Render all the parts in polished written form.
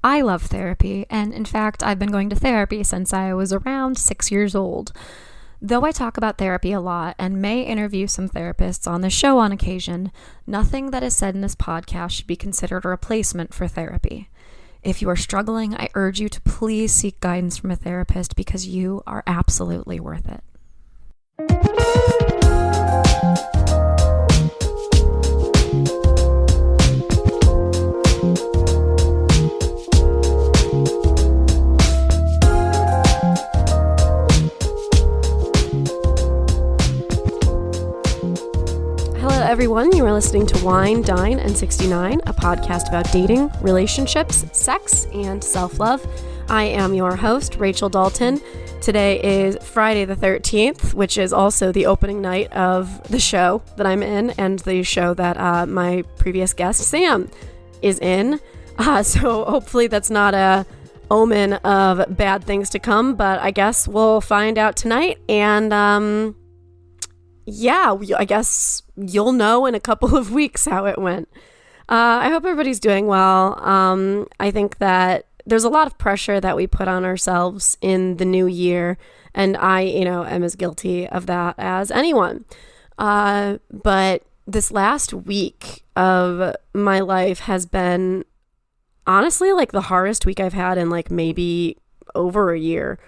I love therapy, and in fact, I've been going to therapy since I was around 6 years old. Though I talk about therapy a lot and may interview some therapists on the show on occasion, nothing that is said in this podcast should be considered a replacement for therapy. If you are struggling, I urge you to please seek guidance from a therapist because you are absolutely worth it. Everyone, you are listening to Wine, Dine, and 69, a podcast about dating, relationships, sex, and self-love. I am your host, Rachel Dalton. Today is Friday the 13th, which is also the opening night of the show that I'm in and the show that my previous guest, Sam, is in. So hopefully that's not a omen of bad things to come, but I guess we'll find out tonight. And yeah, I guess you'll know in a couple of weeks how it went. I hope everybody's doing well. I think that there's a lot of pressure that we put on ourselves in the new year, and I, am as guilty of that as anyone. But this last week of my life has been honestly like the hardest week I've had in like maybe over a year.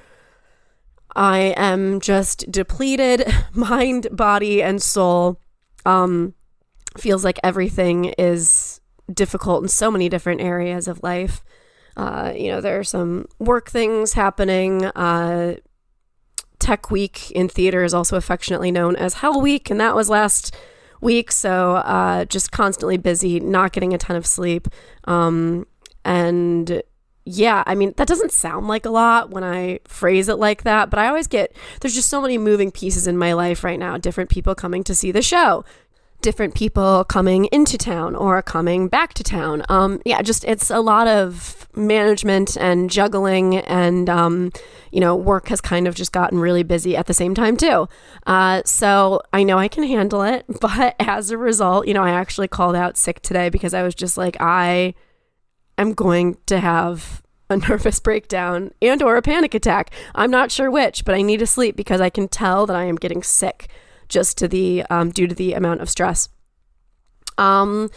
I am just depleted, mind, body, and soul. Feels like everything is difficult in so many different areas of life. There are some work things happening. Tech Week in theater is also affectionately known as Hell Week, and that was last week. So just constantly busy, not getting a ton of sleep. And yeah, I mean, that doesn't sound like a lot when I phrase it like that, but I always there's just so many moving pieces in my life right now. Different people coming to see the show, different people coming into town or coming back to town. It's a lot of management and juggling, and, work has kind of just gotten really busy at the same time too. So I know I can handle it, but as a result, I actually called out sick today because I was just like, I'm going to have a nervous breakdown and or a panic attack. I'm not sure which, but I need to sleep because I can tell that I am getting sick just to the due to the amount of stress. But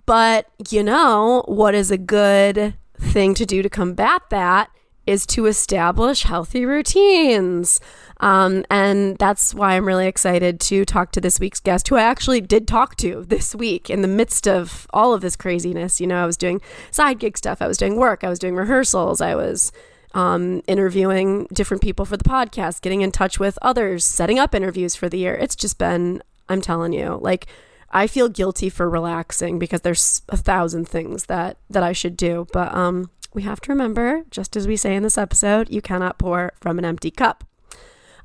what is a good thing to do to combat that is to establish healthy routines. And that's why I'm really excited to talk to this week's guest, who I actually did talk to this week in the midst of all of this craziness. I was doing side gig stuff. I was doing work. I was doing rehearsals. I was interviewing different people for the podcast, getting in touch with others, setting up interviews for the year. It's just been, I'm telling you, like, I feel guilty for relaxing because there's 1,000 things that I should do. But we have to remember, just as we say in this episode, you cannot pour from an empty cup.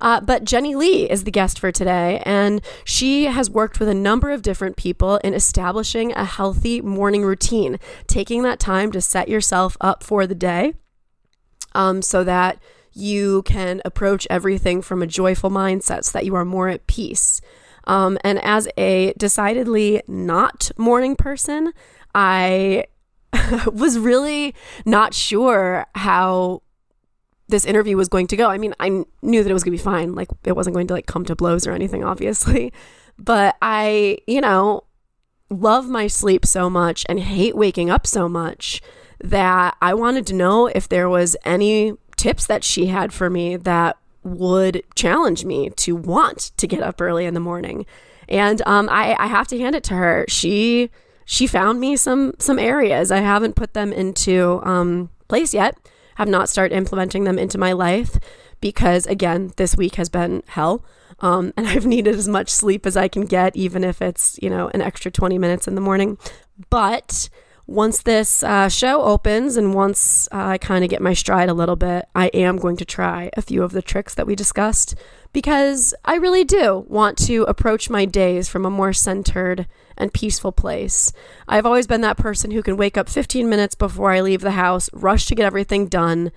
But Jenny Lee is the guest for today, and she has worked with a number of different people in establishing a healthy morning routine, taking that time to set yourself up for the day so that you can approach everything from a joyful mindset so that you are more at peace. And as a decidedly not morning person, I was really not sure how this interview was going to go. I mean, I knew that it was going to be fine. Like, it wasn't going to come to blows or anything, obviously. But I, love my sleep so much and hate waking up so much that I wanted to know if there was any tips that she had for me that would challenge me to want to get up early in the morning. And I have to hand it to her. She found me some areas. I haven't put them into place yet. Have not started implementing them into my life because, again, this week has been hell. And I've needed as much sleep as I can get, even if it's, an extra 20 minutes in the morning. But once this show opens and once I kind of get my stride a little bit, I am going to try a few of the tricks that we discussed because I really do want to approach my days from a more centered and peaceful place. I've always been that person who can wake up 15 minutes before I leave the house, rush to get everything done,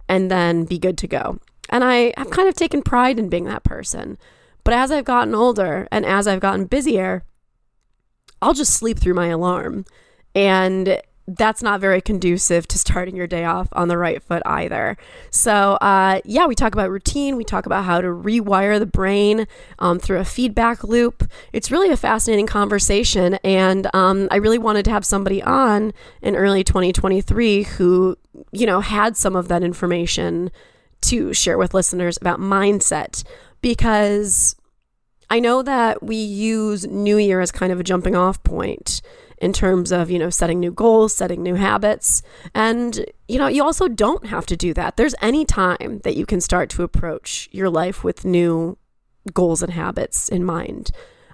and then be good to go. And I have kind of taken pride in being that person. But as I've gotten older and as I've gotten busier, I'll just sleep through my alarm. And that's not very conducive to starting your day off on the right foot either. So, yeah, we talk about routine. We talk about how to rewire the brain through a feedback loop. It's really a fascinating conversation. And I really wanted to have somebody on in early 2023 who, had some of that information to share with listeners about mindset, because I know that we use New Year as kind of a jumping off point in terms of, setting new goals, setting new habits. And, you also don't have to do that. There's any time that you can start to approach your life with new goals and habits in mind.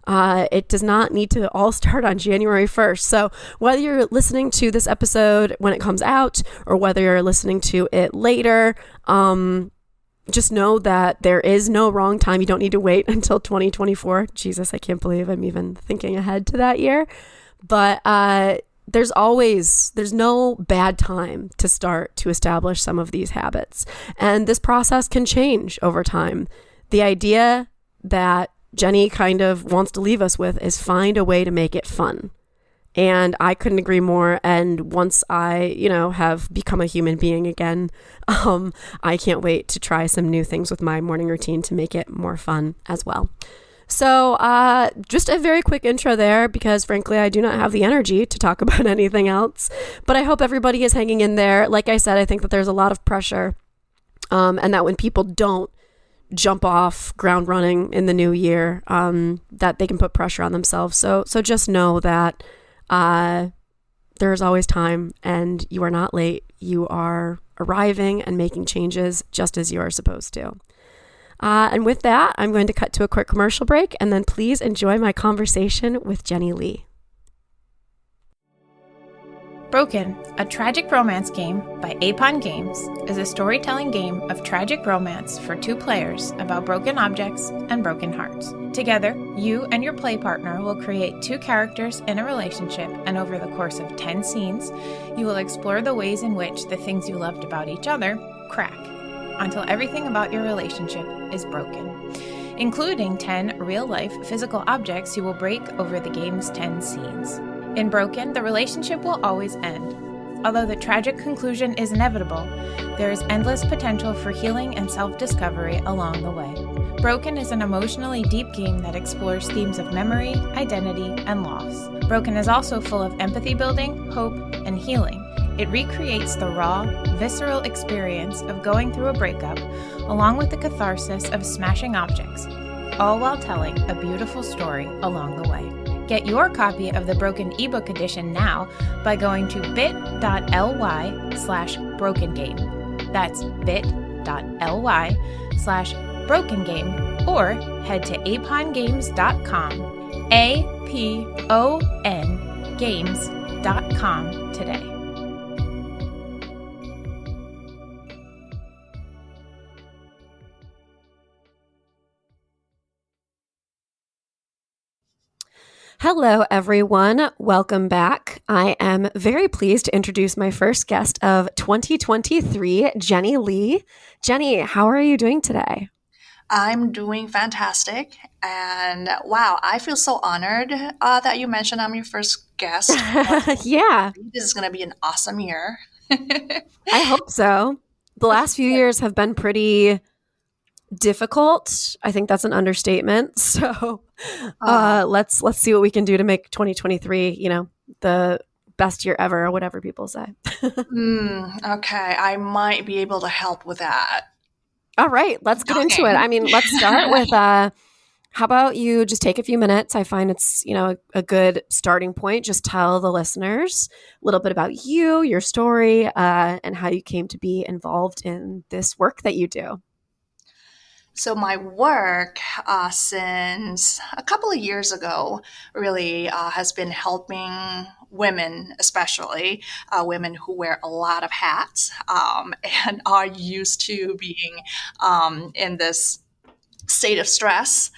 It does not need to all start on January 1st. So whether you're listening to this episode when it comes out or whether you're listening to it later, just know that there is no wrong time. You don't need to wait until 2024. Jesus, I can't believe I'm even thinking ahead to that year. But there's no bad time to start to establish some of these habits. And this process can change over time. The idea that Jenny kind of wants to leave us with is find a way to make it fun. And I couldn't agree more. And once I, have become a human being again, I can't wait to try some new things with my morning routine to make it more fun as well. So just a very quick intro there, because frankly, I do not have the energy to talk about anything else. But I hope everybody is hanging in there. Like I said, I think that there's a lot of pressure, and that when people don't jump off ground running in the new year, that they can put pressure on themselves. So just know that there's always time, and you are not late. You are arriving and making changes just as you are supposed to. And with that, I'm going to cut to a quick commercial break, and then please enjoy my conversation with Jenny Lee. Broken, a tragic romance game by Apon Games, is a storytelling game of tragic romance for two players about broken objects and broken hearts. Together, you and your play partner will create two characters in a relationship, and over the course of 10 scenes, you will explore the ways in which the things you loved about each other crack, until everything about your relationship is broken, including 10 real-life physical objects you will break over the game's 10 scenes. In Broken, the relationship will always end. Although the tragic conclusion is inevitable, there is endless potential for healing and self-discovery along the way. Broken is an emotionally deep game that explores themes of memory, identity, and loss. Broken is also full of empathy building, hope, and healing. It recreates the raw, visceral experience of going through a breakup, along with the catharsis of smashing objects, all while telling a beautiful story along the way. Get your copy of the Broken ebook edition now by going to bit.ly/brokengame. That's bit.ly/brokengame, or head to apongames.com, APON games.com today. Hello, everyone. Welcome back. I am very pleased to introduce my first guest of 2023, Jenny Lee. Jenny, how are you doing today? I'm doing fantastic. And wow, I feel so honored that you mentioned I'm your first guest. Yeah. This is going to be an awesome year. I hope so. The last few years have been pretty difficult. I think that's an understatement. So let's see what we can do to make 2023, the best year ever, or whatever people say. Okay, I might be able to help with that. All right, let's get into it. I mean, let's start with how about you just take a few minutes? I find it's, a good starting point. Just tell the listeners a little bit about you, your story, and how you came to be involved in this work that you do. So my work since a couple of years ago really has been helping women, especially women who wear a lot of hats and are used to being in this state of stress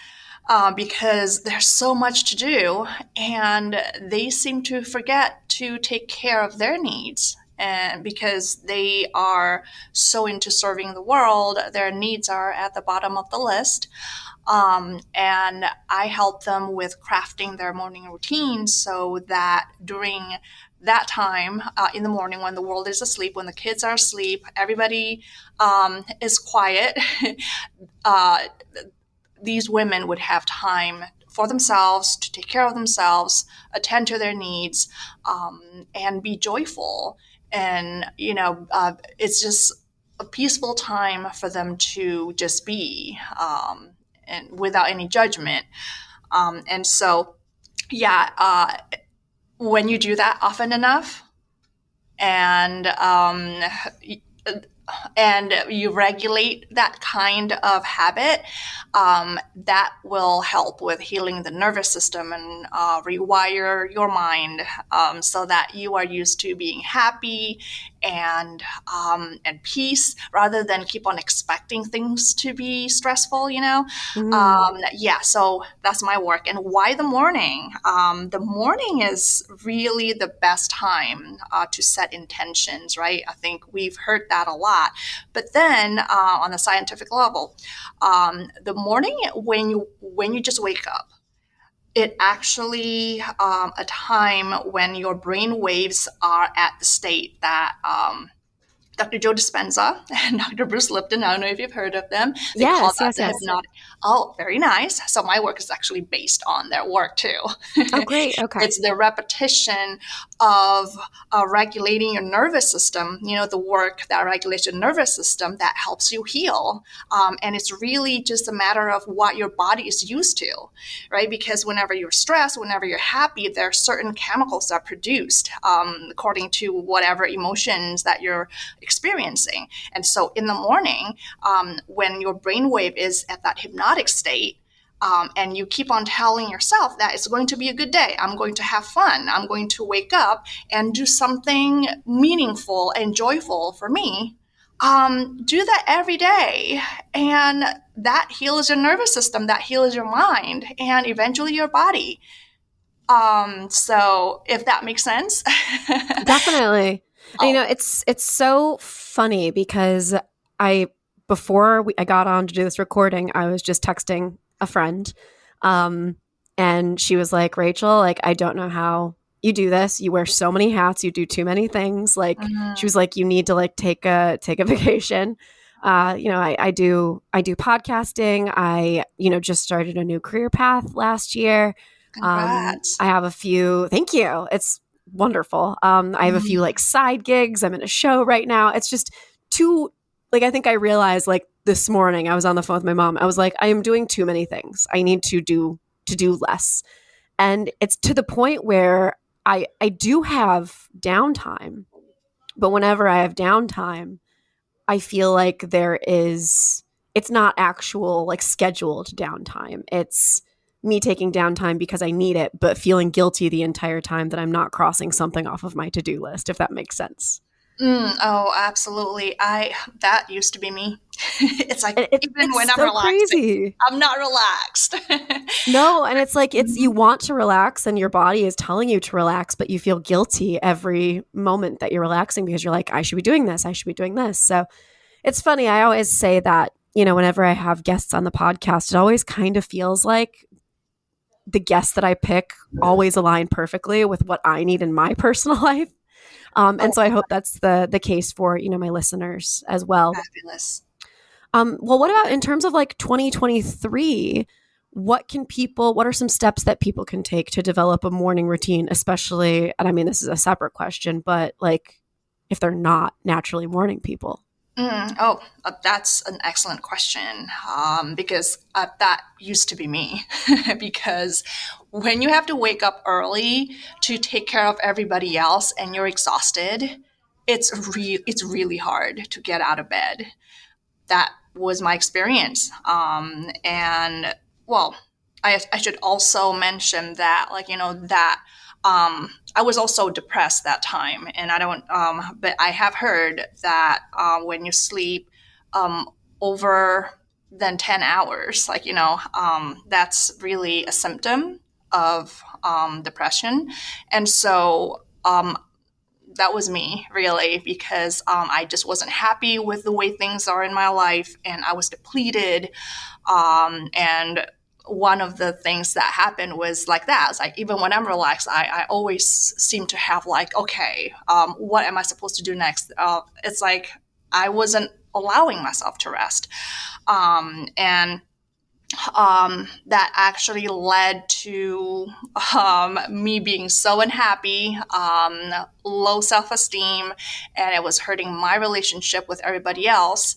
because there's so much to do, and they seem to forget to take care of their needs. And because they are so into serving the world, their needs are at the bottom of the list. And I help them with crafting their morning routines so that during that time in the morning when the world is asleep, when the kids are asleep, everybody is quiet, uh, these women would have time for themselves, to take care of themselves, attend to their needs, and be joyful. And, it's just a peaceful time for them to just be, and without any judgment. And so, yeah, when you do that often enough, and and you regulate that kind of habit, that will help with healing the nervous system and rewire your mind, so that you are used to being happy and peace rather than keep on expecting things to be stressful. Yeah, so that's my work. And why the morning? The morning is really the best time to set intentions, right? I think we've heard that a lot. But then on a scientific level, the morning when you just wake up, it actually a time when your brain waves are at the state that Dr. Joe Dispenza and Dr. Bruce Lipton, I don't know if you've heard of them. They call that the hypnotic. Oh, very nice. So my work is actually based on their work too. Oh, great. Okay. It's the repetition of regulating your nervous system, the work that regulates your nervous system that helps you heal. And it's really just a matter of what your body is used to, right? Because whenever you're stressed, whenever you're happy, there are certain chemicals that are produced according to whatever emotions that you're experiencing. And so in the morning, when your brainwave is at that hypnotic state, and you keep on telling yourself that it's going to be a good day, I'm going to have fun, I'm going to wake up and do something meaningful and joyful for me, do that every day. And that heals your nervous system, that heals your mind, and eventually your body. So if that makes sense. Definitely. And, it's so funny because before I got on to do this recording, I was just texting a friend, and she was like, Rachel, like, I don't know how you do this. You wear so many hats. You do too many things. Like, she was like, you need to like take a vacation. I do podcasting. I, just started a new career path last year. Congrats. I have a few, thank you. It's wonderful. I have a few like side gigs. I'm in a show right now. It's just I think I realized like this morning I was on the phone with my mom. I was like, I am doing too many things. I need to do less. And it's to the point where I do have downtime, but whenever I have downtime, I feel like it's not actual like scheduled downtime. It's me taking downtime because I need it, but feeling guilty the entire time that I'm not crossing something off of my to-do list, if that makes sense. Oh, absolutely. That used to be me. It's like, even when I'm so relaxed, crazy. I'm not relaxed. No, and it's like you want to relax and your body is telling you to relax, but you feel guilty every moment that you're relaxing because you're like, I should be doing this. I should be doing this. So it's funny. I always say that, whenever I have guests on the podcast, it always kind of feels like the guests that I pick always align perfectly with what I need in my personal life. And so I hope that's the case for, my listeners as well. Fabulous. Well, what about in terms of like 2023, what are some steps that people can take to develop a morning routine, especially, and I mean, this is a separate question, but like if they're not naturally morning people? That's an excellent question, because that used to be me. Because when you have to wake up early to take care of everybody else and you're exhausted, it's really hard to get out of bed. That was my experience. And well, I should also mention that, I was also depressed that time, and but I have heard that when you sleep over than 10 hours, that's really a symptom of depression. And so that was me, really, because I just wasn't happy with the way things are in my life, and I was depleted. And one of the things that happened was like that. It's like, even when I'm relaxed, I always seem to have like, okay, what am I supposed to do next? It's like I wasn't allowing myself to rest. And that actually led to me being so unhappy, low self-esteem, and it was hurting my relationship with everybody else.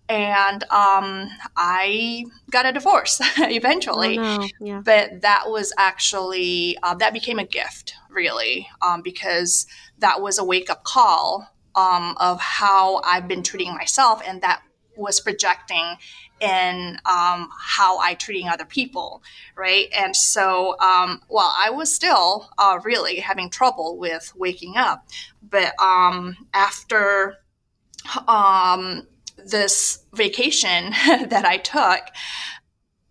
And I got a divorce eventually. Oh, no. Yeah. But that was actually, that became a gift, really, because that was a wake-up call of how I've been treating myself, and that was projecting in how I treating other people, right? And so, well, I was still really having trouble with waking up. But after this vacation that I took,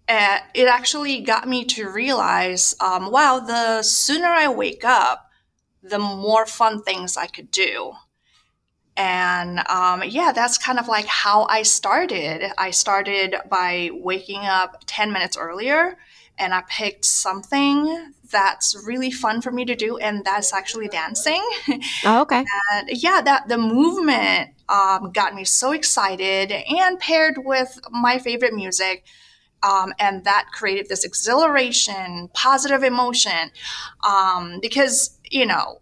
it actually got me to realize, wow, the sooner I wake up, the more fun things I could do. And yeah, that's kind of like how I started. I started by waking up 10 minutes earlier, and I picked something that's really fun for me to do, and that's actually dancing. Oh, okay. And yeah, that the movement got me so excited, and paired with my favorite music. And that created this exhilaration, positive emotion. Because, you know,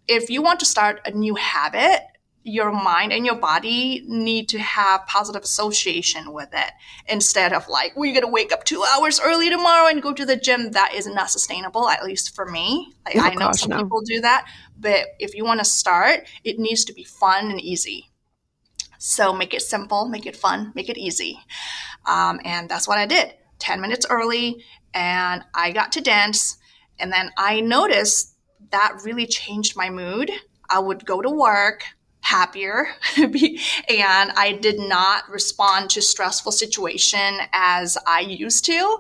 if you want to start a new habit, your mind and your body need to have positive association with it, instead of like, we're going to wake up 2 hours early tomorrow and go to the gym. That is not sustainable, at least for me. I know some people do that, but if you want to start, it needs to be fun and easy. So make it simple, make it fun, make it easy. And that's what I did. 10 minutes early, and I got to dance. And then I noticed that really changed my mood. I would go to work happier, and I did not respond to stressful situation as I used to.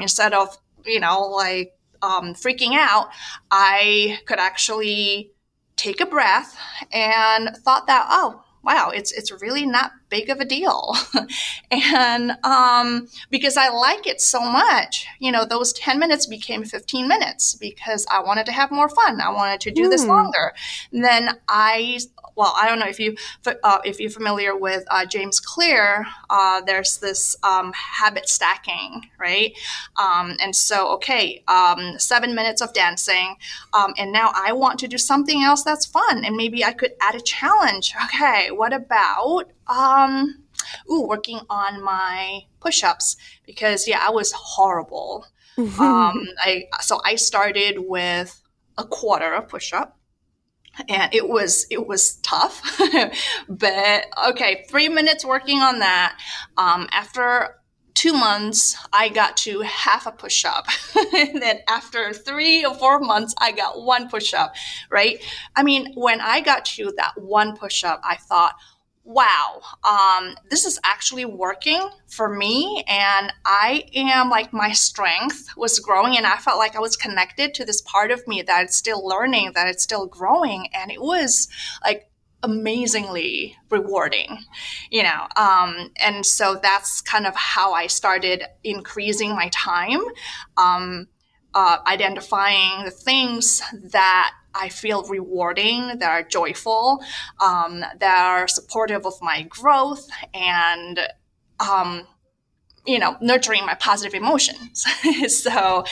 Instead of, like freaking out, I could actually take a breath and thought that, oh, wow, it's really not big of a deal. And because I like it so much, those 10 minutes became 15 minutes because I wanted to have more fun. I wanted to do this longer. And then I don't know if you're familiar with James Clear. There's this habit stacking, right? And so, 7 minutes of dancing, and now I want to do something else that's fun, and maybe I could add a challenge. Okay, what about working on my push-ups? Because I was horrible. I started with a quarter of push-up. And it was tough, but 3 minutes working on that. After 2 months, I got to half a push-up. And then after 3 or 4 months, I got one push-up, right? I mean, when I got to that one push-up, I thought, wow, this is actually working for me. And I am like, my strength was growing, and I felt like I was connected to this part of me that it's still learning, that it's still growing. And it was like amazingly rewarding, and so that's kind of how I started increasing my time, identifying the things that I feel rewarding, that are joyful, that are supportive of my growth, and nurturing my positive emotions. So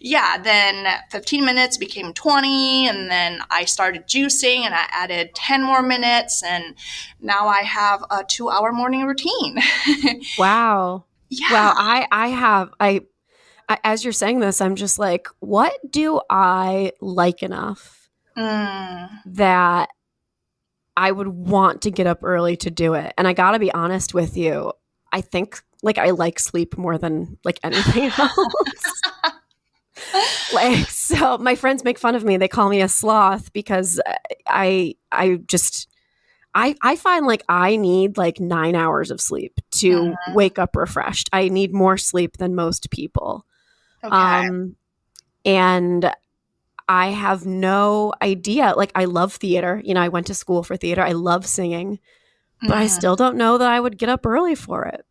then 15 minutes became 20, and then I started juicing, and I added 10 more minutes, and now I have a 2-hour morning routine. Wow. Yeah. Wow. I as you're saying this, I'm just like, what do I like enough that I would want to get up early to do it? And I got to be honest with you. I think like I like sleep more than like anything else. So my friends make fun of me. They call me a sloth because I find like I need like 9 hours of sleep to wake up refreshed. I need more sleep than most people. And I have no idea. Like, I love theater. I went to school for theater. I love singing, but I still don't know that I would get up early for it.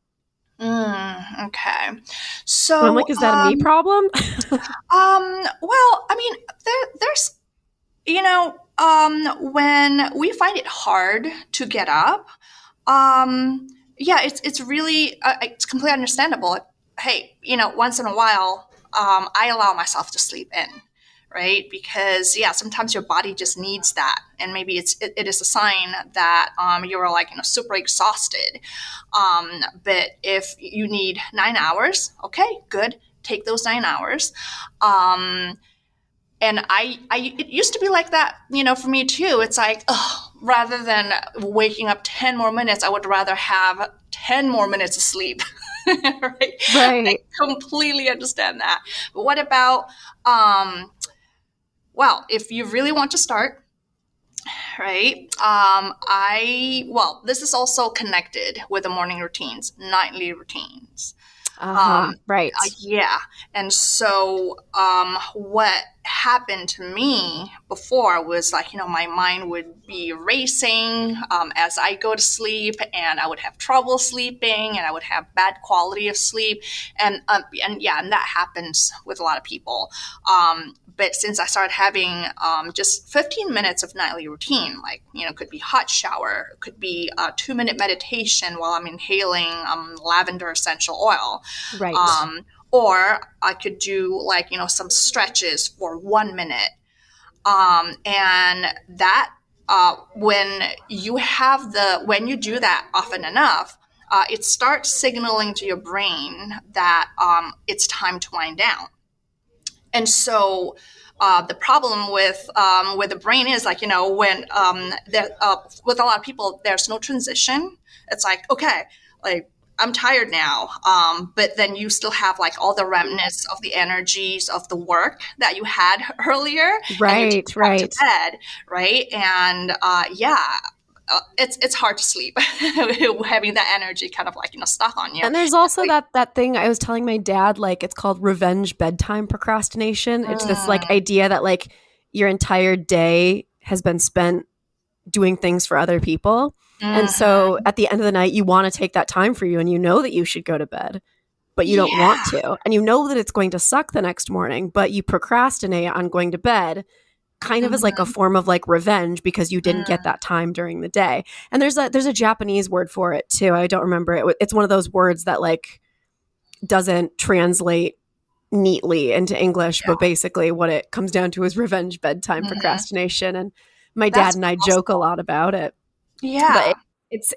Okay. I'm So, like, is that a me problem? well, I mean, there's, when we find it hard to get up, yeah, it's really, it's completely understandable. Hey, once in a while, I allow myself to sleep in, right? Because yeah, sometimes your body just needs that, and maybe it is a sign that you're like super exhausted. But if you need 9 hours, okay, good, take those 9 hours. And it used to be like that, for me too. It's like, oh, rather than waking up 10 more minutes, I would rather have 10 more minutes of sleep. Right? I Right. completely understand that. But what about, well, if you really want to start, right? Well, this is also connected with the morning routines, nightly routines. Uh-huh. Right. Yeah. And so what happened to me before was like, my mind would be racing as I go to sleep, and I would have trouble sleeping, and I would have bad quality of sleep. And yeah, and that happens with a lot of people. But since I started having just 15 minutes of nightly routine, like, could be hot shower, could be a 2-minute meditation while I'm inhaling lavender essential oil. Right. Or I could do like, some stretches for 1 minute. And that, when you do that often enough, it starts signaling to your brain that it's time to wind down. And so the problem with the brain is like, when with a lot of people, there's no transition. It's like, okay, like I'm tired now, but then you still have like all the remnants of the energies of the work that you had earlier, and you take Right. that to Right. bed, right? And yeah, it's hard to sleep having that energy kind of like stuck on you. And there's also that thing I was telling my dad, like it's called revenge bedtime procrastination. It's this like Mm, idea that like your entire day has been spent doing things for other people. And so mhm. at the end of the night, you want to take that time for you and you know that you should go to bed, but you don't want Yeah. to. And you know that it's going to suck the next morning, but you procrastinate on going to bed kind of as like a Mhm. form of like revenge because you didn't get Mm. that time during the day. And there's a Japanese word for it too. I don't remember it. It's one of those words that like doesn't translate neatly into English, but basically what it comes down to is revenge bedtime Mhm. procrastination. And my dad That's and I joke a possible. lot about it. But Yeah. it's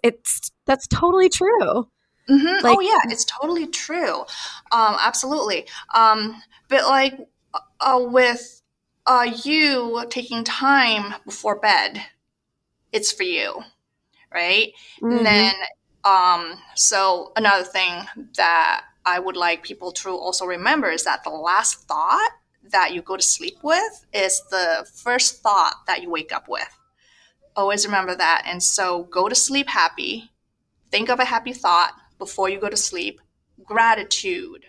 that's totally true. Oh, Like yeah, it's totally true. Absolutely. But like with you taking time before bed, it's for you, right? And mhm, then, so another thing that I would like people to also remember is that the last thought that you go to sleep with is the first thought that you wake up with. Always remember that. And so go to sleep happy. Think of a happy thought before you go to sleep. Gratitude.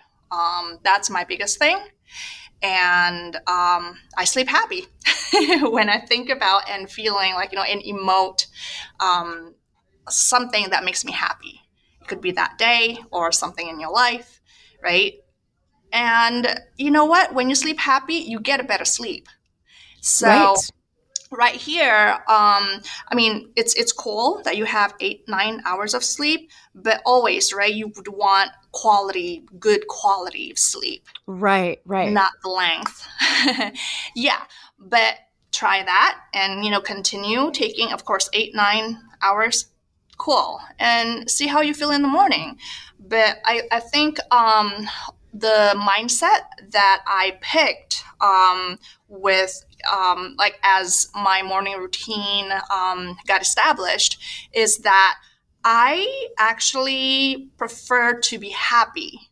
That's my biggest thing. And I sleep happy when I think about and feeling like, and emote um, something that makes me happy. It could be that day or something in your life, right? And you know what? When you sleep happy, you get a better sleep. So right. right here, I mean, it's cool that you have 8 9 hours of sleep, but always, right, you would want quality, good quality of sleep, Right, right. not the length. Yeah, but try that, and continue taking, of course, 8 9 hours. Cool, and see how you feel in the morning. But I think the mindset that I picked with like as my morning routine got established is that I actually prefer to be happy,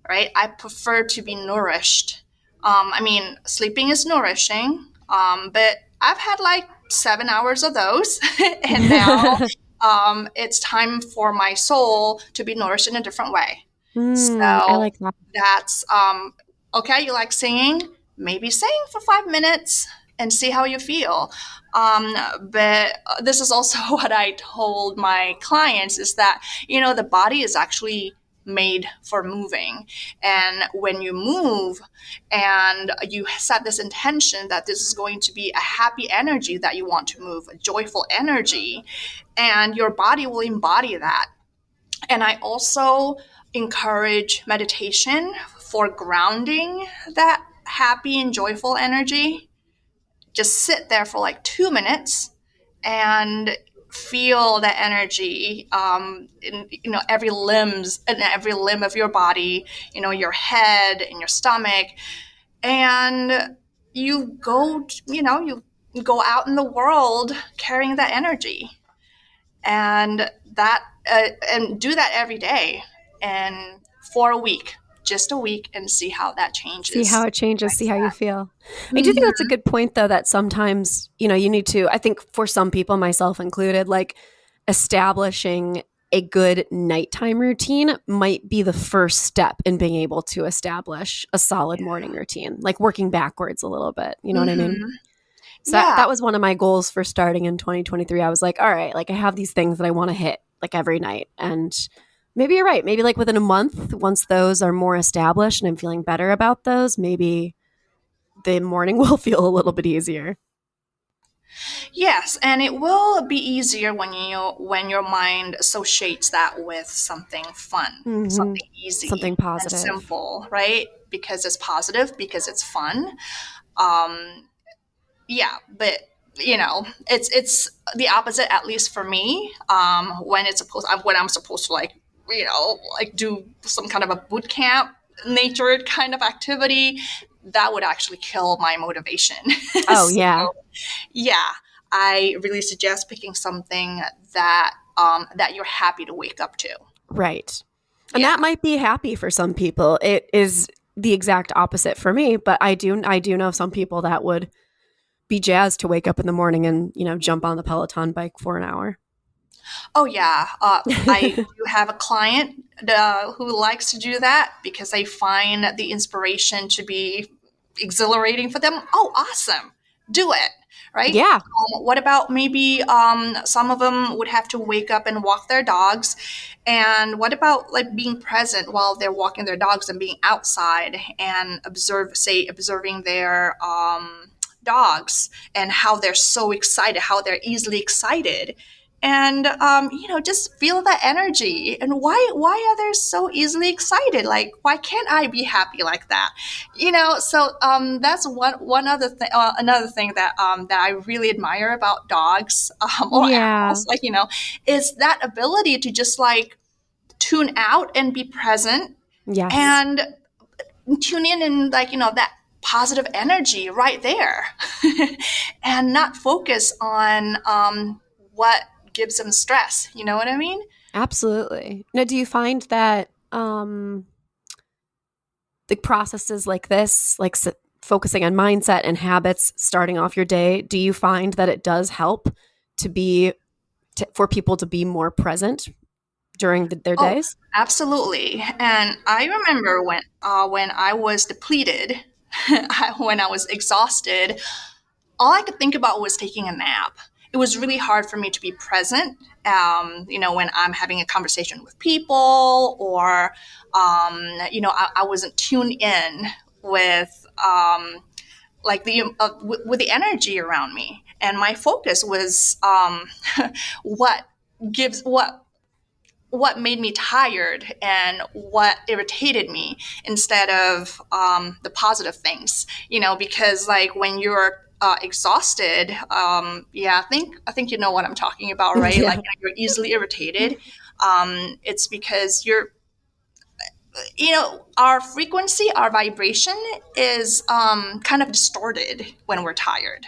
right? I prefer to be nourished. I mean, sleeping is nourishing, but I've had like 7 hours of those, and now it's time for my soul to be nourished in a different way. I So like that. that's okay. You like singing? Maybe sing for 5 minutes and see how you feel. But this is also what I told my clients is that the body is actually made for moving. And when you move and you set this intention that this is going to be a happy energy that you want to move, a joyful energy, and your body will embody that. And I also encourage meditation for grounding that happy and joyful energy. Just sit there for like 2 minutes and feel the energy in every limb of your body, your head and your stomach, and you go out in the world carrying that energy, and do that every day and for a week, just a week, and see how that changes. See how it changes, see how you feel. I do think that's a good point, though, that sometimes, you need to, I think for some people, myself included, like establishing a good nighttime routine might be the first step in being able to establish a solid morning routine, like working backwards a little bit. You know what I mean? So that was one of my goals for starting in 2023. I was like, all right, like I have these things that I want to hit like every night. And maybe you're right. Maybe like within a month, once those are more established and I'm feeling better about those, maybe the morning will feel a little bit easier. Yes, and it will be easier when your mind associates that with something fun, something easy, something positive, and simple, right? Because it's positive, because it's fun. But it's the opposite, at least for me. When I'm supposed to like do some kind of a boot camp nature kind of activity, that would actually kill my motivation. Oh, yeah. Yeah, I really suggest picking something that you're happy to wake up to. Right. And that might be happy for some people. It is the exact opposite for me, but I do know some people that would be jazzed to wake up in the morning and, jump on the Peloton bike for an hour. Oh, yeah. I do have a client who likes to do that because they find the inspiration to be exhilarating for them. Oh, awesome. Do it. Right? Yeah. What about maybe some of them would have to wake up and walk their dogs. And what about like being present while they're walking their dogs and being outside and observing their dogs and how they're so excited, how they're easily excited. And, just feel that energy. And why are they so easily excited? Like, why can't I be happy like that? So that's one other thing, another thing that I really admire about dogs or animals, is that ability to just like tune out and be present. Yes. And tune in and that positive energy right there and not focus on what gives them stress. You know what I mean? Absolutely. Now, do you find that the processes like this, like focusing on mindset and habits, starting off your day, do you find that it does help for people to be more present during their days? Absolutely. And I remember when I was depleted, when I was exhausted, all I could think about was taking a nap. It was really hard for me to be present, when I'm having a conversation with people or, I wasn't tuned in with with the energy around me. And my focus was what made me tired and what irritated me instead of the positive things, because like when you're exhausted, I think you know what I'm talking about, right? Yeah. Like you're easily irritated. It's because our frequency, our vibration is kind of distorted when we're tired,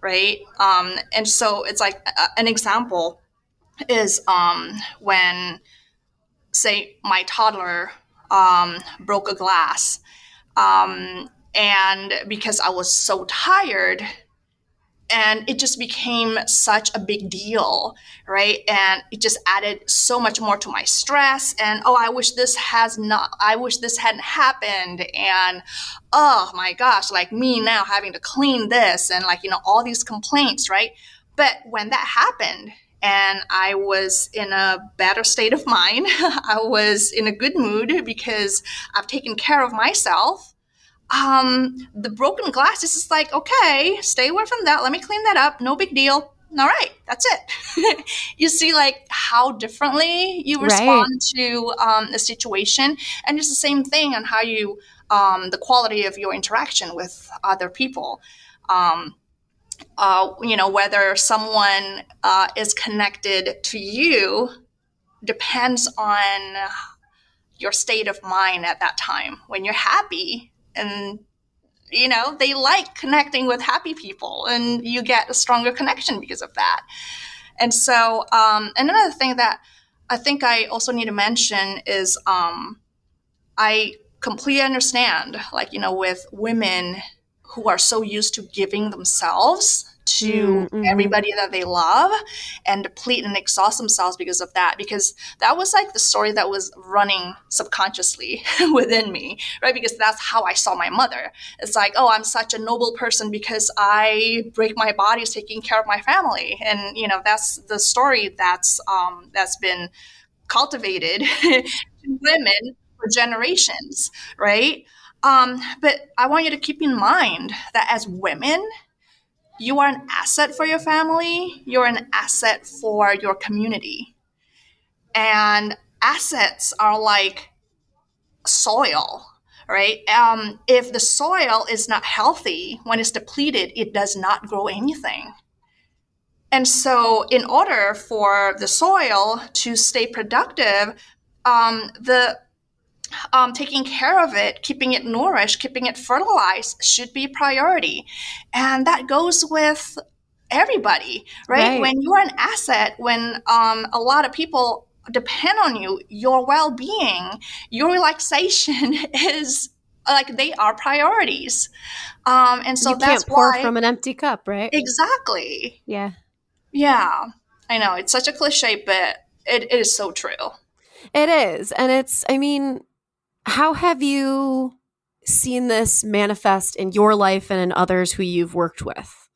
right? And so it's like an example is when, say, my toddler broke a glass. And because I was so tired, and it just became such a big deal, right? And it just added so much more to my stress. And I wish this hadn't happened. And oh my gosh, like me now having to clean this and all these complaints, right? But when that happened, and I was in a better state of mind. I was in a good mood because I've taken care of myself. The broken glass is just like, okay, stay away from that. Let me clean that up. No big deal. All right, that's it. You see, like, how differently you Right. respond to a situation, and it's the same thing on how you, the quality of your interaction with other people. Um, whether someone is connected to you depends on your state of mind at that time. When you're happy, and they like connecting with happy people, and you get a stronger connection because of that. And so, and another thing that I think I also need to mention is I completely understand, like, with women who are so used to giving themselves to Mm-hmm. everybody that they love and deplete and exhaust themselves because of that, because that was like the story that was running subconsciously within me, right? Because that's how I saw my mother. It's like, oh, I'm such a noble person because I break my body taking care of my family. And that's the story that's been cultivated to women for generations, right? But I want you to keep in mind that as women, you are an asset for your family, you're an asset for your community. And assets are like soil, right? If the soil is not healthy, when it's depleted, it does not grow anything. And so, in order for the soil to stay productive, the taking care of it, keeping it nourished, keeping it fertilized should be a priority. And that goes with everybody, right? Right. When you are an asset, when a lot of people depend on you, your well being, your relaxation is like they are priorities. And so You that's can't pour why, from an empty cup, right? exactly. Yeah. Yeah, I know it's such a cliche, but it is so true. It is. And I mean, how have you seen this manifest in your life and in others who you've worked with?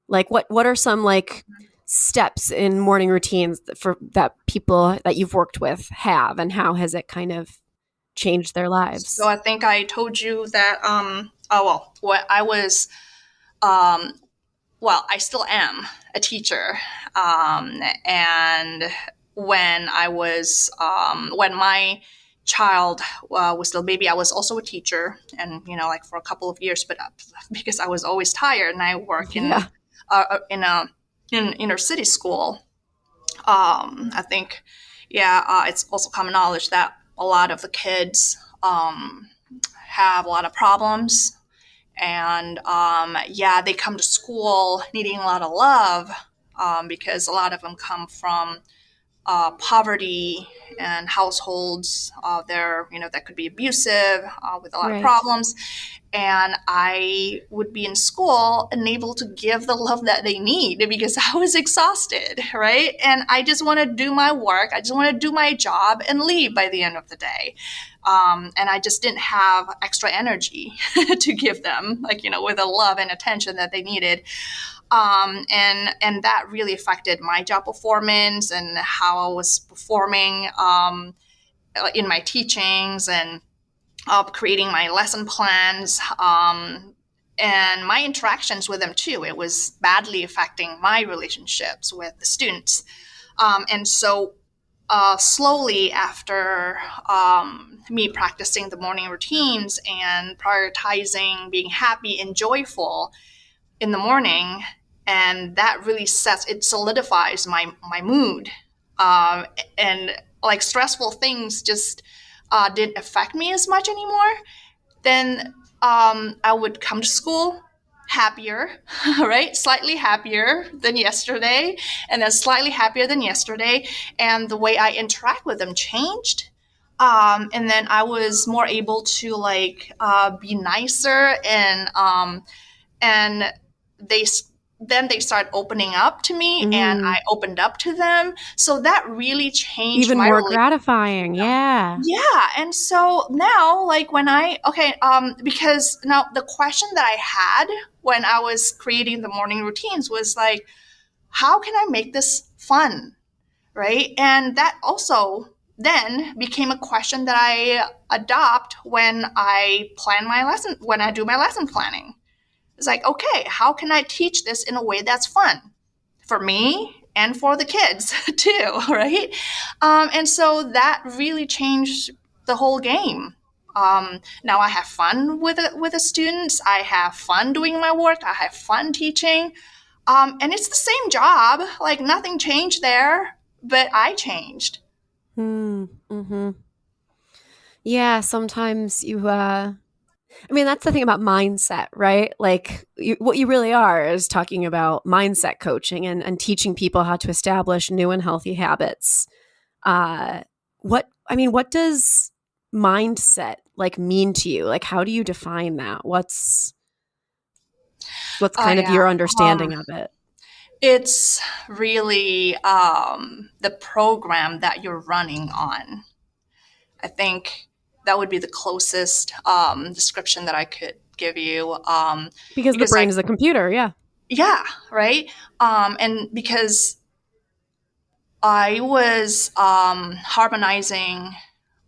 Like what are some like steps in morning routines for that people that you've worked with have, and how has it kind of changed their So lives? I think I told you that oh well, what I was um well, I still am a teacher. And when my child was still a baby, I was also a teacher, and like for a couple of years. But because I was always tired, and I work Yeah. in a in inner city school, I think, it's also common knowledge that a lot of the kids have a lot of problems, and they come to school needing a lot of love, because a lot of them come from poverty and households. That could be abusive, with a lot of Right. problems. And I would be in school unable to give the love that they need because I was exhausted, right? And I just want to do my work. I just want to do my job and leave by the end of the day. And I just didn't have extra energy to give them, like, with the love and attention that they needed. And that really affected my job performance and how I was performing in my teachings, and creating my lesson plans, and my interactions with them too. It was badly affecting my relationships with the students. And so slowly after me practicing the morning routines and prioritizing being happy and joyful in the morning, and that really solidifies my mood. And like stressful things just didn't affect me as much anymore. Then I would come to school happier, right? Slightly happier than yesterday, and then slightly happier than yesterday. And the way I interact with them changed. And then I was more able to be nicer, and they then they start opening up to me, and Mm. I opened up to them. So that really changed Even my more relationship. gratifying. Yeah. Yeah, and so now, like when because now the question that I had when I was creating the morning routines was like, how can I make this fun, right? And that also then became a question that I adopt when I plan my lesson, when I do my lesson planning. It's like, okay, how can I teach this in a way that's fun for me and for the kids too, right? And so that really changed the whole game. Now I have fun with the students. I have fun doing my work. I have fun teaching. And it's the same job. Like nothing changed there, but I changed. Mm-hmm. Yeah, sometimes I mean, that's the thing about mindset, right? Like what you really are is talking about mindset coaching and teaching people how to establish new and healthy habits. What does mindset like mean to you? Like, how do you define that? What's kind of Yeah. your understanding of it? It's really the program that you're running on. I think that would be the closest description that I could give you. Because the brain is a computer, yeah. Yeah, right. And because I was harmonizing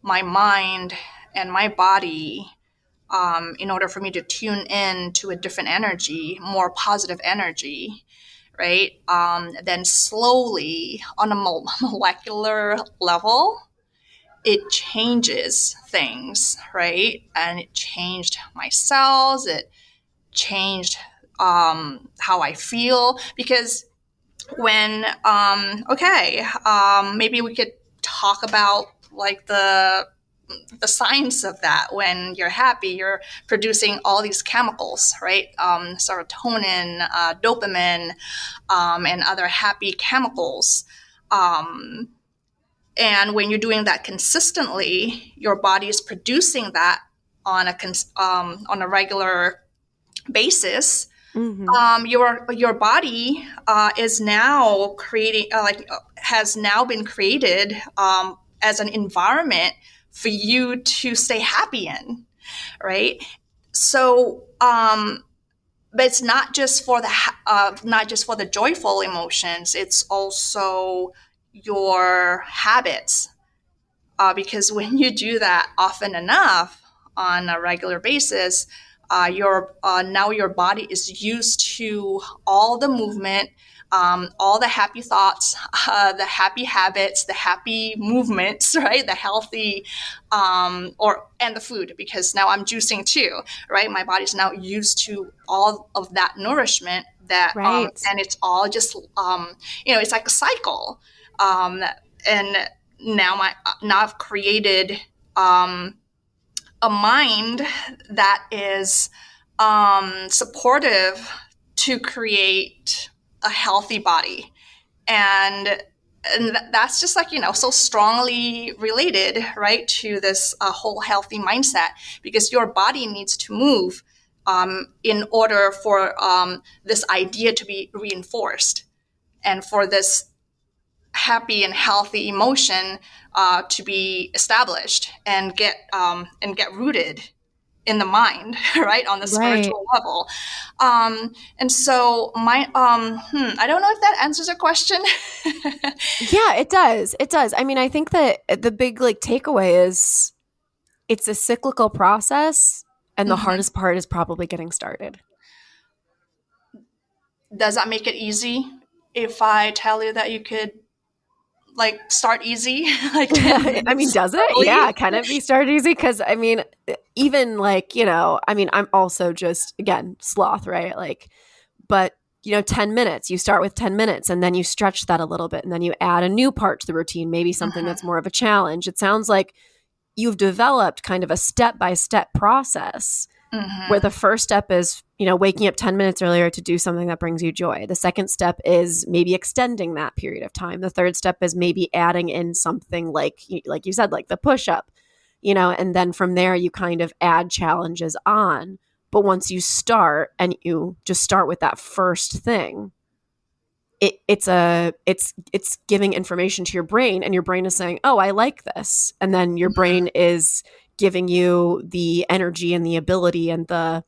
my mind and my body in order for me to tune in to a different energy, more positive energy, right? Then slowly on a molecular level, it changes things, right? And it changed my cells. It changed how I feel because when maybe we could talk about like the science of that. When you're happy, you're producing all these chemicals, right? Serotonin, dopamine, and other happy chemicals. And when you're doing that consistently, your body is producing that on a regular basis. Mm-hmm. Your body is now creating has now been created as an environment for you to stay happy in, right? So, but it's not just for the joyful emotions. It's also your habits, because when you do that often enough on a regular basis, now your body is used to all the movement, all the happy thoughts, the happy habits, the happy movements, right? The healthy, and the food, because now I'm juicing too, right? My body's now used to all of that nourishment that, Right. and it's all just, it's like a cycle, and now I've created a mind that is supportive to create a healthy body. And that's just like, so strongly related, right, to this whole healthy mindset, because your body needs to move in order for this idea to be reinforced and for this happy and healthy emotion to be established and get rooted in the mind, right, on the spiritual level. And so I don't know if that answers your question. Yeah, it does. It does. I mean, I think that the big like takeaway is it's a cyclical process, and the hardest part is probably getting started. Does that make it easy if I tell you that you could like start easy, like 10 minutes I mean, does it? early? Yeah, can it be started easy? Because I mean, even like, I mean, I'm also just, again, sloth, right? Like, but 10 minutes, you start with 10 minutes and then you stretch that a little bit and then you add a new part to the routine, maybe something that's more of a challenge. It sounds like you've developed kind of a step-by-step process where the first step is, waking up 10 minutes earlier to do something that brings you joy. The second step is maybe extending that period of time. The third step is maybe adding in something like you said, like the push-up, and then from there you kind of add challenges on. But once you start and you just start with that first thing, it's giving information to your brain, and your brain is saying, oh, I like this. And then your brain is giving you the energy and the ability and the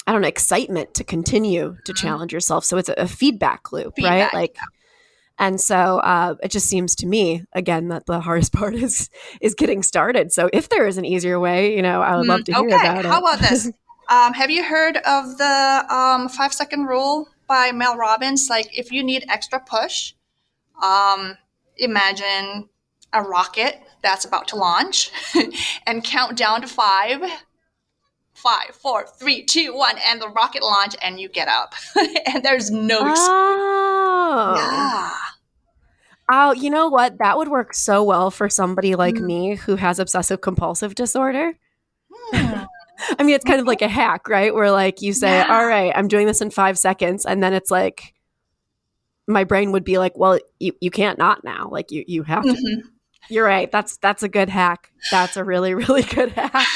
I don't know, excitement to continue to challenge yourself. So it's a feedback loop, right? Feedback. Like, and so it just seems to me, again, that the hardest part is getting started. So if there is an easier way, I would love to hear Okay, about how it. about this? Have you heard of the 5 second rule by Mel Robbins? Like, if you need extra push, imagine a rocket that's about to launch and count down to five. 5, 4, 3, 2, 1, and the rocket launch, and you get up, and there's no excuse. Oh. Yeah. Oh, you know what? That would work so well for somebody like me who has obsessive compulsive disorder. I mean, it's kind of like a hack, right? Where like you say, all right, I'm doing this in 5 seconds. And then it's like, my brain would be like, well, you can't not now. Like you have to. You're right. That's a good hack. That's a really, really good hack.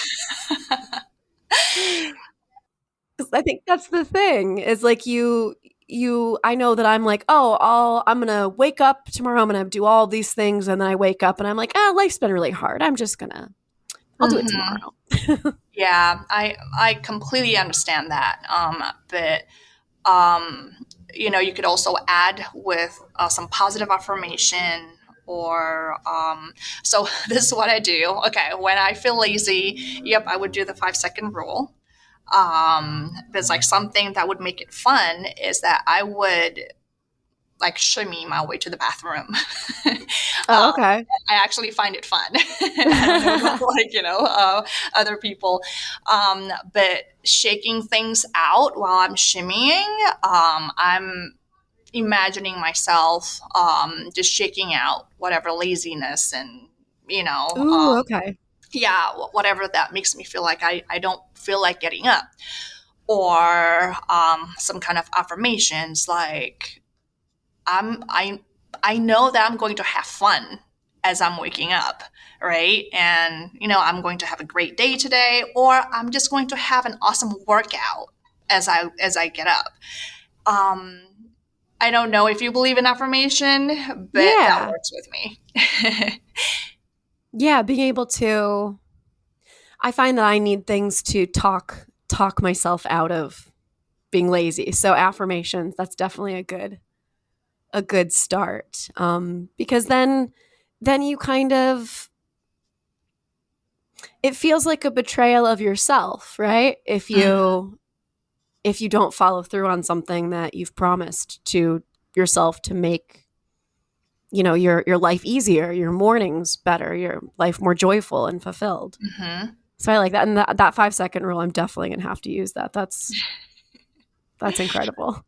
I think that's the thing is like I know that I'm like, I'm going to wake up tomorrow. I'm going to do all these things. And then I wake up and I'm like, life's been really hard. I'll do it tomorrow. Yeah, I completely understand that. But you could also add with some positive affirmation or so this is what I do. Okay, when I feel lazy, I would do the 5 second rule. There's like something that would make it fun is that I would like shimmy my way to the bathroom. Oh, okay. I actually find it fun. I don't know about, other people. But shaking things out while I'm shimmying, I'm imagining myself just shaking out whatever laziness and, Ooh, okay. yeah, whatever that makes me feel like I don't feel like getting up. Or some kind of affirmations like, I know that I'm going to have fun as I'm waking up, right? And, I'm going to have a great day today, or I'm just going to have an awesome workout as I get up. I don't know if you believe in affirmation, but that works with me. Yeah, being able to, I find that I need things to talk myself out of being lazy. So affirmations, that's definitely a good start. Because then you kind of, it feels like a betrayal of yourself, right? If you don't follow through on something that you've promised to yourself to make, your life easier, your mornings better, your life more joyful and fulfilled. So I like that. And that 5 second rule, I'm definitely going to have to use that. That's incredible.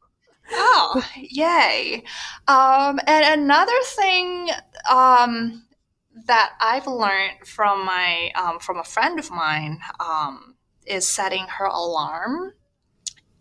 Oh, yay. And another thing that I've learned from from a friend of mine is setting her alarm.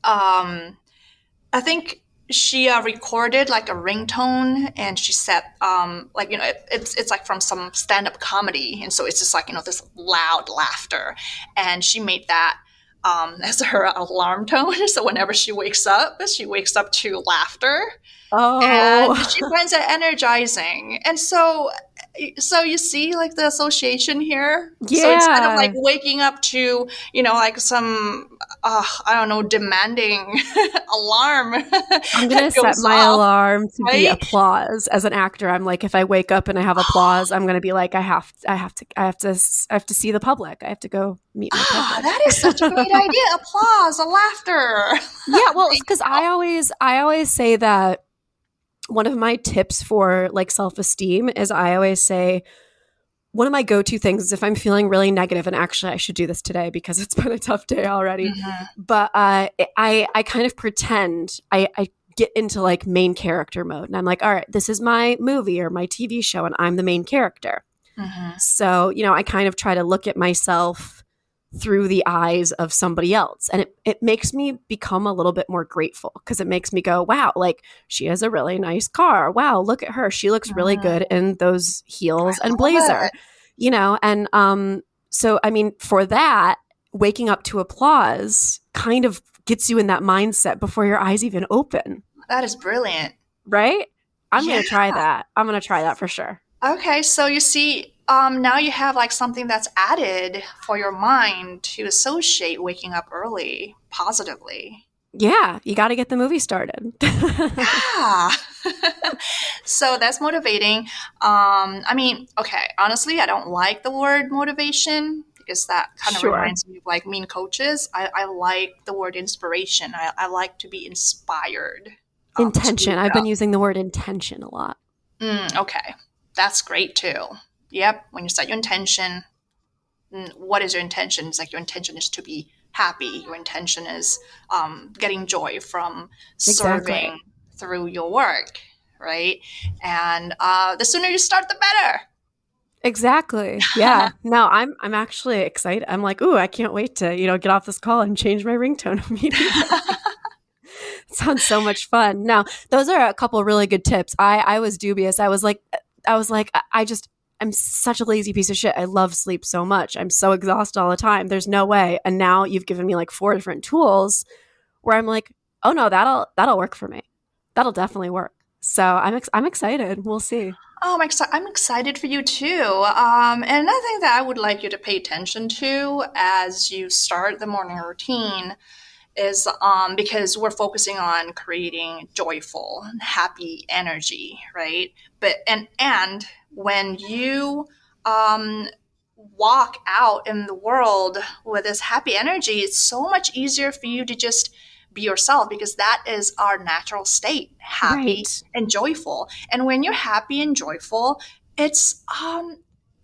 I think she recorded like a ringtone, and she set it's like from some stand-up comedy, and so it's just like this loud laughter, and she made that as her alarm tone. So whenever she wakes up to laughter. Oh, and she finds it energizing. And so you see like the association here. Yeah. So instead of like waking up to like some I don't know, demanding alarm, I'm gonna set my alarm to be applause. As an actor, I'm like, if I wake up and I have applause, I'm gonna be like, I have to see the public. I have to go meet my public. That is such a great idea. Applause, a laughter. Yeah, well, because I always say that one of my tips for like self-esteem is I always say one of my go-to things is if I'm feeling really negative, and actually I should do this today because it's been a tough day already, but I kind of pretend I get into like main character mode, and I'm like, all right, this is my movie or my TV show and I'm the main character. So, I kind of try to look at myself through the eyes of somebody else. And it makes me become a little bit more grateful because it makes me go, wow, like she has a really nice car. Wow, look at her. She looks really good in those heels and blazer, And so, I mean, for that, waking up to applause kind of gets you in that mindset before your eyes even open. That is brilliant. Right? I'm going to try that. I'm going to try that for sure. Okay, so you see, now you have like something that's added for your mind to associate waking up early. positively. Yeah, you got to get the movie started. Yeah. So that's motivating. I mean, okay, honestly, I don't like the word motivation because that kind of Sure. reminds me of like mean coaches. I like the word inspiration. I like to be inspired to do Intention. I've been stuff. using the word intention a lot. Okay, that's great too. Yep, when you set your intention, what is your intention? It's like your intention is to be happy. Your intention is getting joy from Exactly. serving through your work, right? And the sooner you start, the better. Exactly. Yeah. No, I'm actually excited. I'm like, ooh, I can't wait to, get off this call and change my ringtone immediately. Sounds so much fun. Now, those are a couple really good tips. I was dubious. I'm such a lazy piece of shit. I love sleep so much. I'm so exhausted all the time. There's no way. And now you've given me like 4 different tools where I'm like, oh no, that'll work for me. That'll definitely work. So I'm excited. We'll see. Oh, I'm excited for you too. And another thing that I would like you to pay attention to as you start the morning routine is because we're focusing on creating joyful, happy energy, right? But and when you um, walk out in the world with this happy energy, it's so much easier for you to just be yourself because that is our natural state, happy Right. and joyful. And when you're happy and joyful, it's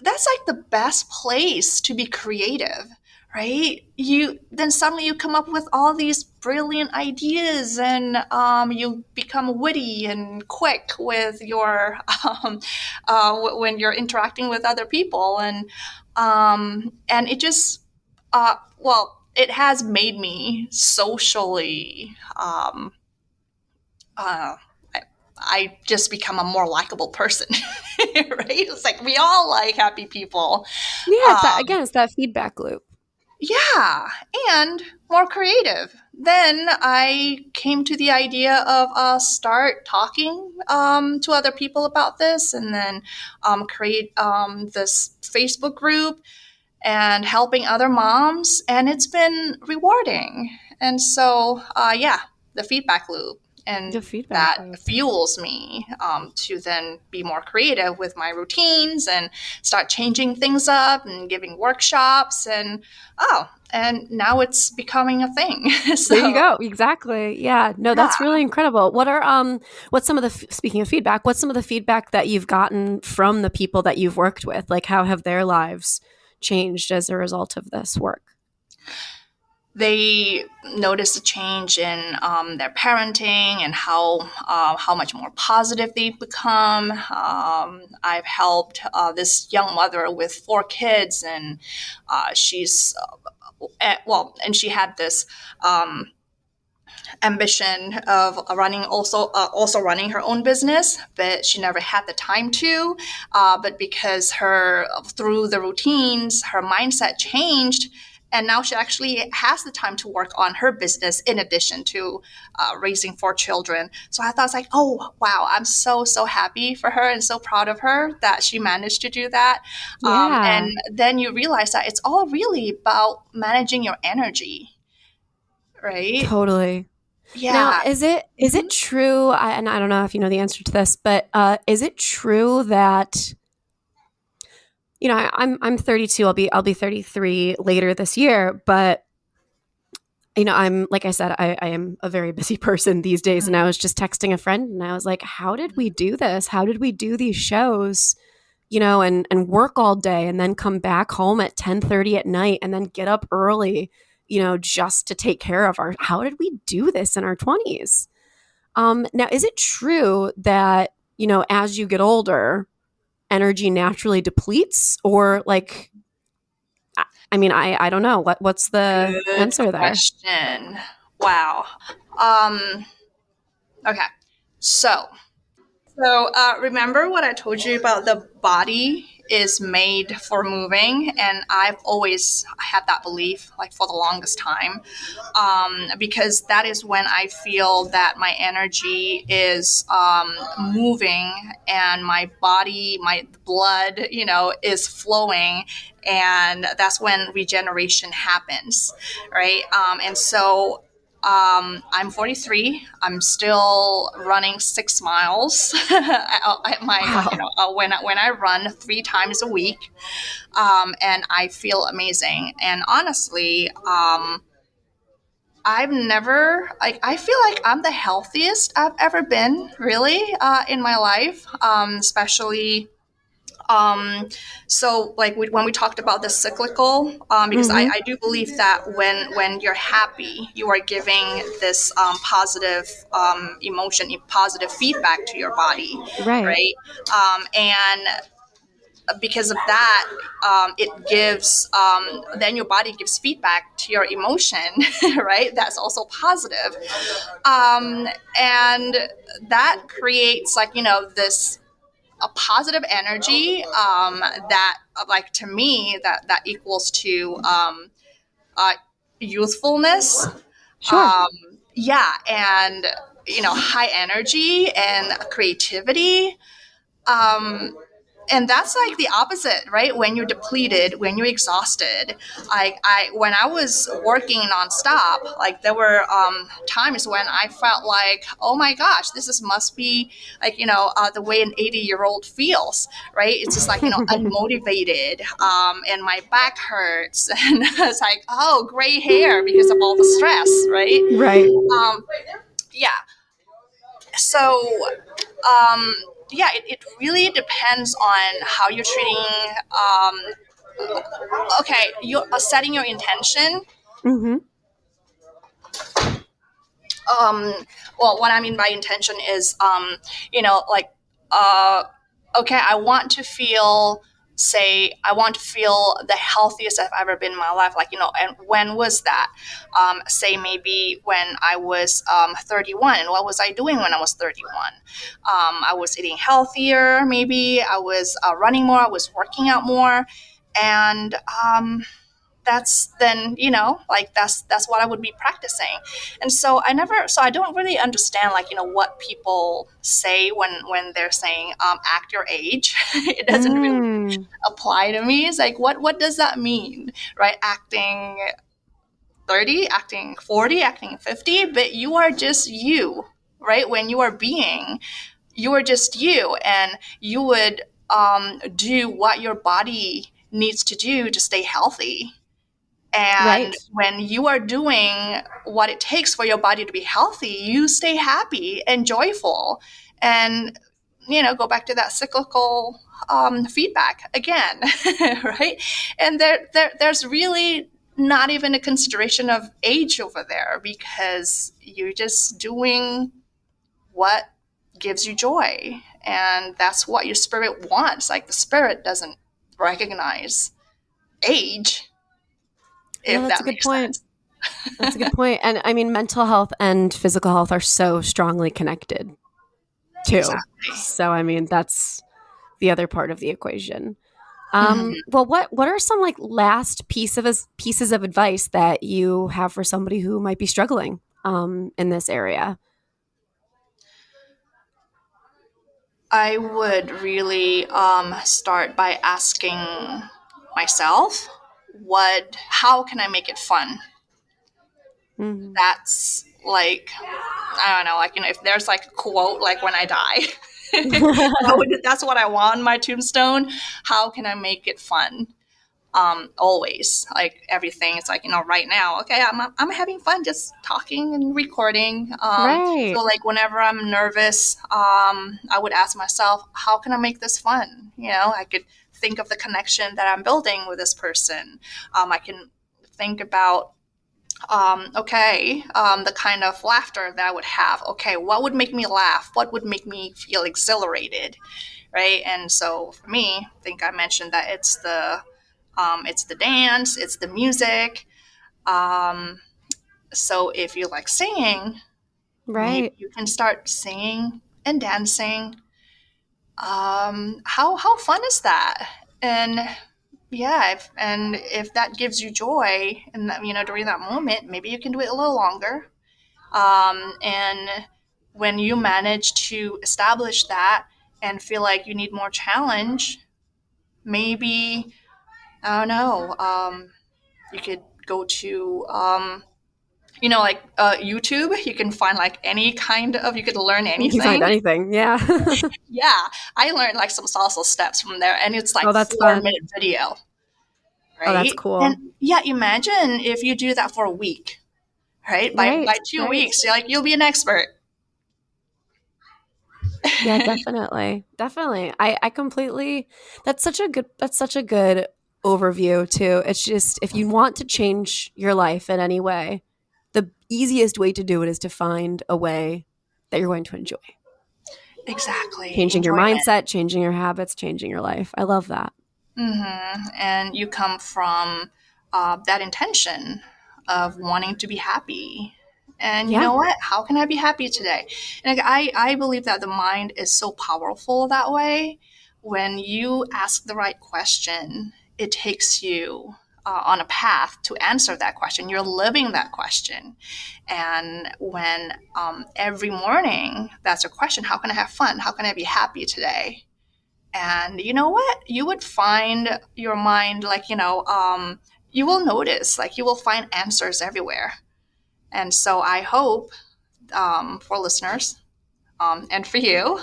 that's like the best place to be creative, right? You then suddenly you come up with all these brilliant ideas, and you become witty and quick with your when you're interacting with other people, and it just it has made me socially uh, I just become a more likable person, right? It's like we all like happy people. Yeah, Um, it's that feedback loop. Yeah, and more creative. Then I came to the idea of start talking to other people about this, and then create this Facebook group and helping other moms, and it's been rewarding. And so, yeah, the feedback loop. The And feedback that loop. fuels me to then be more creative with my routines and start changing things up and giving workshops. And now it's becoming a thing. There you So, go. Exactly. Yeah. No, that's yeah. really incredible. What's some of the speaking of feedback, what's some of the feedback that you've gotten from the people that you've worked with? Like how have their lives changed as a result of this work? They notice a change in their parenting and how much more positive they've become. I've helped this young mother with 4 kids, and she's and she had this ambition of also running her own business, but she never had the time to. But because her through the routines, her mindset changed, and now she actually has the time to work on her business in addition to raising 4 children. So I thought it's like, oh wow, I'm so happy for her and so proud of her that she managed to do that. And Yeah. then you realize that it's all really about managing your energy, right? Totally. Now, Yeah. is it Mhm. true? And I don't know if you know the answer to this, but is it true that I'm 32. I'll be 33 later this year, but I'm like I said, I am a very busy person these days, and I was just texting a friend, and I was like, "How did we do this? How did we do these shows?" And work all day, and then come back home at 10:30 at night, and then get up early, just to take care of our. How did we do this in our 20s? Now, is it true that as you get older, energy naturally depletes, or like I don't know what's the Good answer there. question. Wow. Um, okay. So So remember what I told you about the body is made for moving, and I've always had that belief, like for the longest time, because that is when I feel that my energy is moving, and my body, my blood, is flowing, and that's when regeneration happens, right? And so I'm 43. I'm still running 6 miles at my, Wow. when I run 3 times a week, and I feel amazing. And honestly, I've never like I feel like I'm the healthiest I've ever been, really, in my life, especially so like when we talked about the cyclical, because Hmm. I do believe that when you're happy, you are giving this positive emotion, positive feedback to your body, Right. right? And because of that, it gives then your body gives feedback to your emotion, right? That's also positive, and that creates, like, this a positive energy, that, like, to me, that equals to uh, youthfulness, Sure. um, yeah, and high energy and creativity, and that's like the opposite, right? When you're depleted, when you're exhausted. I when I was working nonstop, like, there were times when I felt like, oh my gosh, this is must be like, the way an 80-year-old feels, right? It's just like, unmotivated, and my back hurts, and it's like, oh, gray hair because of all the stress, right? Right. um, yeah. So, um, yeah, it really depends on how you're treating. Okay, you're setting your intention. Hmm. um well, what I mean by intention is, like, uh okay, I want to feel the healthiest I've ever been in my life, like, and when was that? Say maybe when I was 31, and what was I doing when I was 31? I was eating healthier, maybe I was running more, I was working out more, and that's then, like, that's what I would be practicing. And so I don't really understand, like, what people say when they're saying, act your age. It doesn't really Mm. apply to me. It's like, what does that mean, right? Acting 30, acting 40, acting 50, but you are just you, right? When you are being, you are just you, and you would do what your body needs to do to stay healthy. Right. And when you are doing what it takes for your body to be healthy, you stay happy and joyful. And, go back to that cyclical feedback again, right? And there's really not even a consideration of age over there, because you're just doing what gives you joy. And that's what your spirit wants. Like, the spirit doesn't recognize age, Yeah, if that's a that good makes point. sense. That's a good point. And I mean, mental health and physical health are so strongly connected too. Exactly. So, I mean, that's the other part of the equation. Mhm. Well, what are some, like, last pieces of advice that you have for somebody who might be struggling in this area? I would really start by asking myself, how can I make it fun? Hmm. That's like, I don't know, like, if there's like a quote, like, when I die, that's what I want on my tombstone. How can I make it fun? Always, like, everything is like, right now, okay, I'm having fun just talking and recording. So, Right. like, whenever I'm nervous, I would ask myself, how can I make this fun? I could think of the connection that I'm building with this person. I can think about, okay, the kind of laughter that I would have. Okay, what would make me laugh? What would make me feel exhilarated? Right? And so for me, I think I mentioned that it's the dance, it's the music. Um, so if you like singing, maybe Right. you can start singing and dancing. How fun is that? And yeah, if that gives you joy, and that, during that moment, maybe you can do it a little longer. And when you manage to establish that and feel like you need more challenge, maybe, I don't know, you could go to like YouTube. You can find like any kind of, you could learn You can find anything. anything. Yeah. Yeah, I learned like some salsa steps from there, and it's like Oh, that's 4 minute fun. video, Oh, that's right? And cool. yeah, imagine if you do that for a week, right? Right. By two Right. weeks, you'll be an expert. Yeah, definitely. Definitely. I completely that's such a good overview too. It's just if you want to change your life in any way, the easiest way to do it is to find a way that you're going to enjoy. Exactly, Changing your enjoyment. mindset, changing your habits, changing your life. I love that. And you come from that intention of wanting to be happy. And you Yeah. know what? How can I be happy today? And like, I believe that the mind is so powerful that way. When you ask the right question, it takes you on a path to answer that question. You're living that question. And when every morning that's a question, how can I have fun? How can I be happy today? And you know what? You would find your mind, like, you will notice, like, you will find answers everywhere. And so I hope for listeners and for you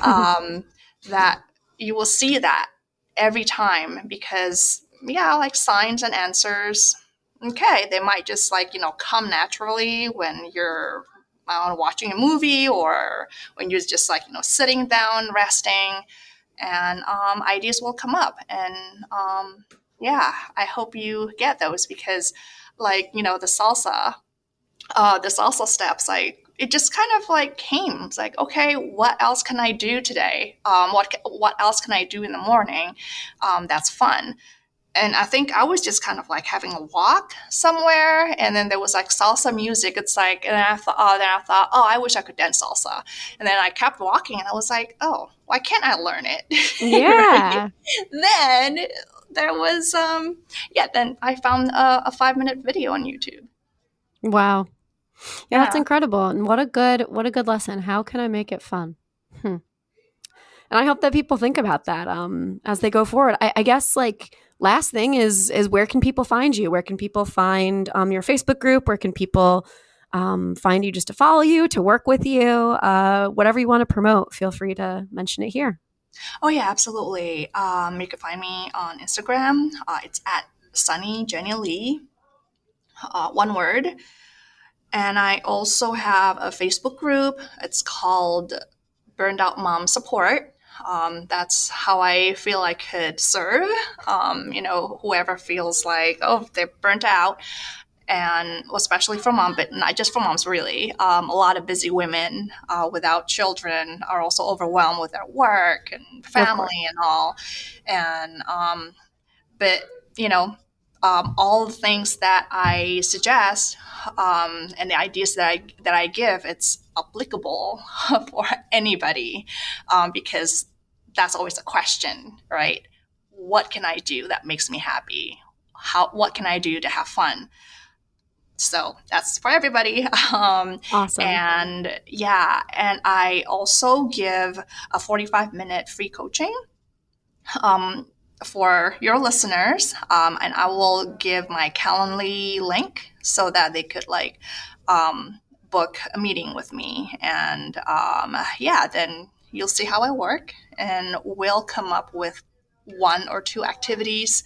um, that you will see that every time because, yeah, like signs and answers, okay, they might just like, come naturally when you're watching a movie or when you're just like, sitting down, resting, and ideas will come up. And yeah, I hope you get those because, like, the salsa steps, like it just kind of like came. It's like, okay, what else can I do today? What else can I do in the morning? That's fun. And I think I was just kind of like having a walk somewhere, and then there was like salsa music. It's like, and then I thought, oh, I wish I could dance salsa. And then I kept walking, and I was like, oh, why can't I learn it? Right? Yeah. Then there was, yeah. Then I found a 5 minute video on YouTube. Wow. Yeah, that's Yeah. incredible. And what a good lesson. How can I make it fun? Hmm. And I hope that people think about that as they go forward. I guess like last thing is where can people find you? Where can people find your Facebook group? Where can people find you just to follow you, to work with you? Whatever you want to promote, feel free to mention it here. Oh yeah, absolutely. You can find me on Instagram. It's at Sunny Jenny Lee, one word. And I also have a Facebook group. It's called Burned Out Mom Support. That's how I feel I could serve. Whoever feels like, oh, they're burnt out, and especially for mom, but not just for moms, really. A lot of busy women without children are also overwhelmed with their work and Of course. family and all. And but you know, all the things that I suggest and the ideas that I give, it's applicable for anybody because that's always a question, right? What can I do that makes me happy? What can I do to have fun? So that's for everybody. Awesome. And yeah, and I also give a 45-minute free coaching um, for your listeners. And I will give my Calendly link so that they could like book a meeting with me. And yeah, then you'll see how I work, and we'll come up with one or two activities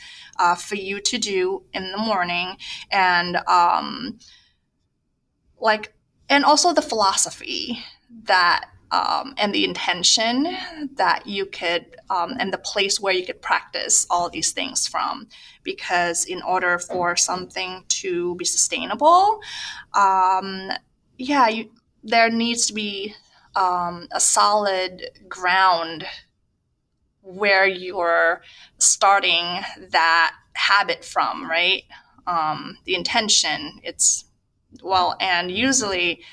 for you to do in the morning, and like, and also the philosophy that and the intention that you could and the place where you could practice all these things from, because in order for something to be sustainable, um, yeah, there needs to be a solid ground where you're starting that habit from, right? The intention, it's, well, and usually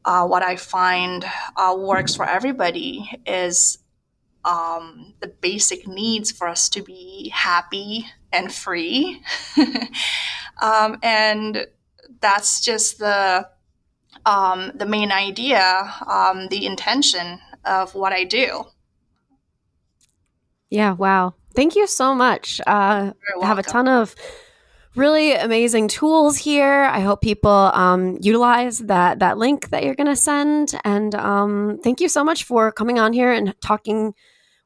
what I find works for everybody is the basic needs for us to be happy and free. And that's just the main idea, the intention of what I do. Yeah, wow. Thank you so much. You're Have a welcome. ton of really amazing tools here. I hope people utilize that link that you're going to send. And thank you so much for coming on here and talking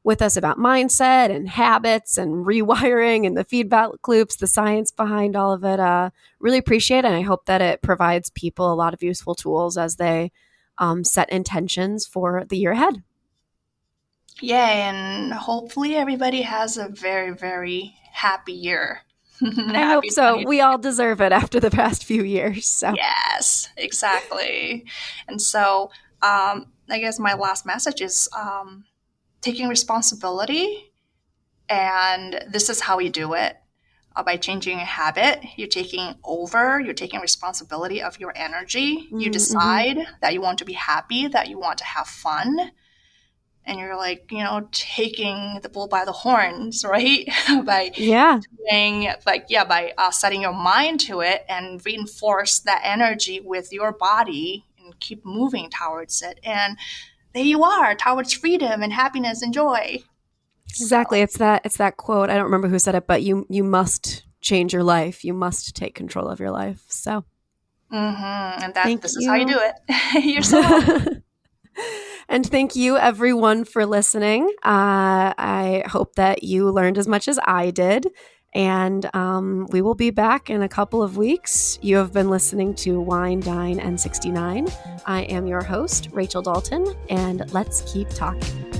with us about mindset and habits and rewiring and the feedback loops, the science behind all of it. Really appreciate it. And I hope that it provides people a lot of useful tools as they set intentions for the year ahead. Yay, and hopefully everybody has a very, very happy year. I hope so. We all deserve it after the past few years. So Yes, exactly. And so I guess my last message is taking responsibility. And this is how we do it. By changing a habit, you're taking responsibility of your energy. You decide that you want to be happy, that you want to have fun. And you're like, taking the bull by the horns, right? by setting your mind to it and reinforce that energy with your body and keep moving towards it. And there you are, towards freedom and happiness and joy. Exactly. So. It's that quote. I don't remember who said it, but you must change your life. You must take control of your life. So, and this is how you do it. You're so welcome. And thank you, everyone, for listening. I hope that you learned as much as I did. And we will be back in a couple of weeks. You have been listening to Wine, Dine, and 69. I am your host, Rachel Dalton, and let's keep talking.